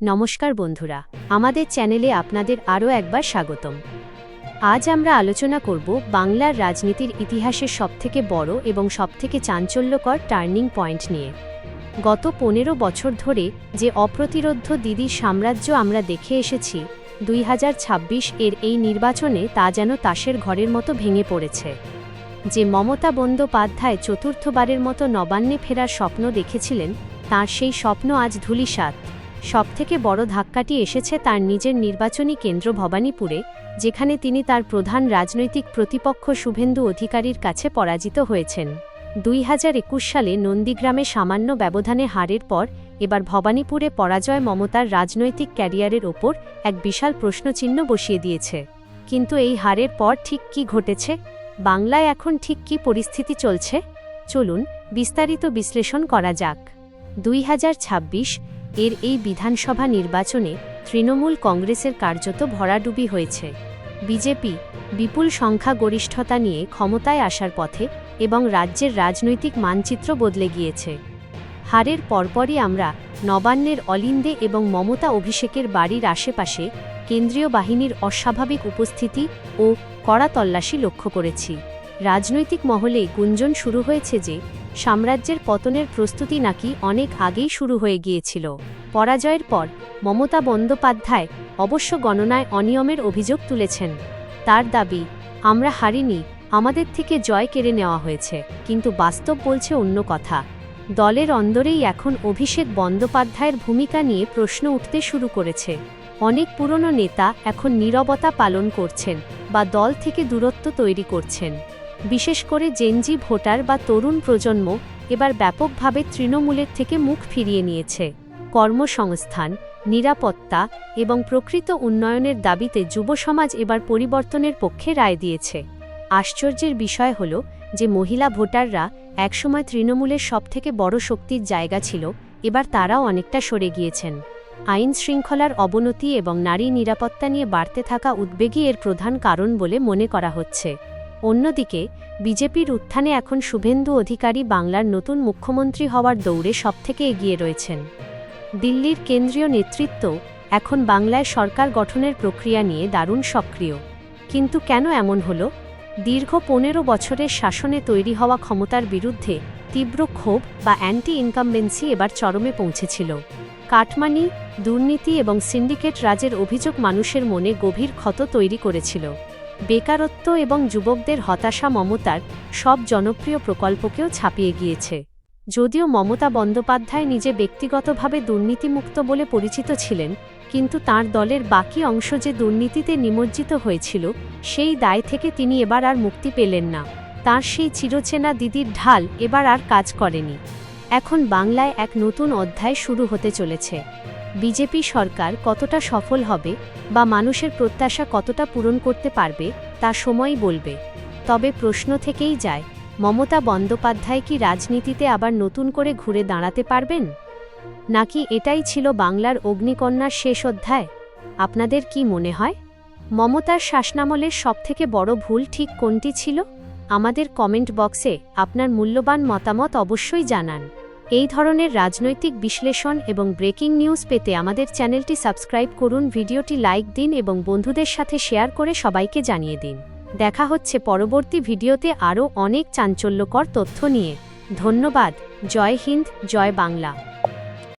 নমস্কার বন্ধুরা, আমাদের চ্যানেলে আপনাদের আরও একবার স্বাগতম। আজ আমরা আলোচনা করব বাংলার রাজনীতির ইতিহাসের সবথেকে বড় এবং সবথেকে চাঞ্চল্যকর টার্নিং পয়েন্ট নিয়ে। গত 15 বছর ধরে যে অপ্রতিরোধ্য দিদির সাম্রাজ্য আমরা দেখে এসেছি, 2026 এর এই নির্বাচনে তা যেন তাসের ঘরের মতো ভেঙে পড়েছে। যে মমতা বন্দ্যোপাধ্যায় চতুর্থবারের মতো নবান্নে ফেরার স্বপ্ন দেখেছিলেন, তার সেই স্বপ্ন আজ ধূলিসাৎ। সবথেকে বড় ধাক্কাটি এসেছে তার নিজের নির্বাচনী কেন্দ্র ভবানীপুরে, যেখানে তিনি তার প্রধান রাজনৈতিক প্রতিপক্ষ শুভেন্দু অধিকারীর কাছে পরাজিত হয়েছেন। 2021 সালে নন্দীগ্রামে সামান্য ব্যবধানে হারের পর এবার ভবানীপুরে পরাজয় মমতার রাজনৈতিক ক্যারিয়ারের ওপর এক বিশাল প্রশ্নচিহ্ন বসিয়ে দিয়েছে। কিন্তু এই হারের পর ঠিক কী ঘটেছে? বাংলায় এখন ঠিক কী পরিস্থিতি চলছে? চলুন বিস্তারিত বিশ্লেষণ করা যাক। 2026 এর এই বিধানসভা নির্বাচনে তৃণমূল কংগ্রেসের কার্যত ভরাডুবি হয়েছে। বিজেপি বিপুল সংখ্যাগরিষ্ঠতা নিয়ে ক্ষমতায় আসার পথে এবং রাজ্যের রাজনৈতিক মানচিত্র বদলে গিয়েছে। হারের পরপরই আমরা নবান্নের অলিন্দে এবং মমতা অভিষেকের বাড়ির আশেপাশে কেন্দ্রীয় বাহিনীর অস্বাভাবিক উপস্থিতি ও কড়া তল্লাশি লক্ষ্য করেছি। রাজনৈতিক মহলে গুঞ্জন শুরু হয়েছে যে সাম্রাজ্যের পতনের প্রস্তুতি নাকি অনেক আগেই শুরু হয়ে গিয়েছিল। পরাজয়ের পর মমতা বন্দ্যোপাধ্যায় অবশ্য গণনায় অনিয়মের অভিযোগ তুলেছেন। তার দাবি, আমরা হারিনি, আমাদের থেকে জয় কেড়ে নেওয়া হয়েছে। কিন্তু বাস্তব বলছে অন্য কথা। দলের অন্দরেই এখন অভিষেক বন্দ্যোপাধ্যায়ের ভূমিকা নিয়ে প্রশ্ন উঠতে শুরু করেছে। অনেক পুরনো নেতা এখন নীরবতা পালন করছেন বা দল থেকে দূরত্ব তৈরি করছেন। বিশেষ করে জেনজি ভোটার বা তরুণ প্রজন্ম এবার ব্যাপকভাবে তৃণমূলের থেকে মুখ ফিরিয়ে নিয়েছে। কর্মসংস্থান, নিরাপত্তা এবং প্রকৃত উন্নয়নের দাবিতে যুব সমাজ এবার পরিবর্তনের পক্ষে রায় দিয়েছে। আশ্চর্যের বিষয় হল যে মহিলা ভোটাররা একসময় তৃণমূলের সবথেকে বড় শক্তির জায়গা ছিল, এবার তারাও অনেকটা সরে গিয়েছেন। আইন শৃঙ্খলার অবনতি এবং নারী নিরাপত্তা নিয়ে বাড়তে থাকা উদ্বেগই এর প্রধান কারণ বলে মনে করা হচ্ছে। অন্যদিকে বিজেপির উত্থানে এখন শুভেন্দু অধিকারী বাংলার নতুন মুখ্যমন্ত্রী হওয়ার দৌড়ে সবথেকে এগিয়ে রয়েছেন। দিল্লির কেন্দ্রীয় নেতৃত্ব এখন বাংলায় সরকার গঠনের প্রক্রিয়া নিয়ে দারুণ সক্রিয়। কিন্তু কেন এমন হল? দীর্ঘ 15 বছরের শাসনে তৈরি হওয়া ক্ষমতার বিরুদ্ধে তীব্র ক্ষোভ বা অ্যান্টি ইনকামবেন্সি এবার চরমে পৌঁছেছিল। কাটমানি, দুর্নীতি এবং সিন্ডিকেট রাজের অভিযোগ মানুষের মনে গভীর ক্ষত তৈরি করেছিল। বেকারত্ব এবং যুবকদের হতাশা মমতার সব জনপ্রিয় প্রকল্পকেও ছাপিয়ে গিয়েছে। যদিও মমতা বন্দ্যোপাধ্যায় নিজে ব্যক্তিগতভাবে দুর্নীতিমুক্ত বলে পরিচিত ছিলেন, কিন্তু তাঁর দলের বাকি অংশ যে দুর্নীতিতে নিমজ্জিত হয়েছিল, সেই দায় থেকে তিনি এবার আর মুক্তি পেলেন না। তাঁর সেই চিরচেনা দিদির ঢাল এবার আর কাজ করেনি। এখন বাংলায় এক নতুন অধ্যায় শুরু হতে চলেছে। বিজেপি সরকার কতটা সফল হবে বা মানুষের প্রত্যাশা কতটা পূরণ করতে পারবে তা সময়ই বলবে। তবে প্রশ্ন থেকেই যায়, মমতা বন্দ্যোপাধ্যায় কি রাজনীতিতে আবার নতুন করে ঘুরে দাঁড়াতে পারবেন? নাকি এটাই ছিল বাংলার অগ্নিকন্যার শেষ অধ্যায়? আপনাদের কি মনে হয়? মমতার শাসনামলের সবথেকে বড় ভুল ঠিক কোনটি ছিল? আমাদের কমেন্ট বক্সে আপনার মূল্যবান মতামত অবশ্যই জানান। এই ধরনের রাজনৈতিক বিশ্লেষণ এবং ব্রেকিং নিউজ পেতে আমাদের চ্যানেলটি সাবস্ক্রাইব করুন, ভিডিওটি লাইক দিন এবং বন্ধুদের সাথে শেয়ার করে সবাইকে জানিয়ে দিন। দেখা হচ্ছে পরবর্তী ভিডিওতে আরও অনেক চাঞ্চল্যকর তথ্য নিয়ে। ধন্যবাদ। জয় হিন্দ, জয় বাংলা।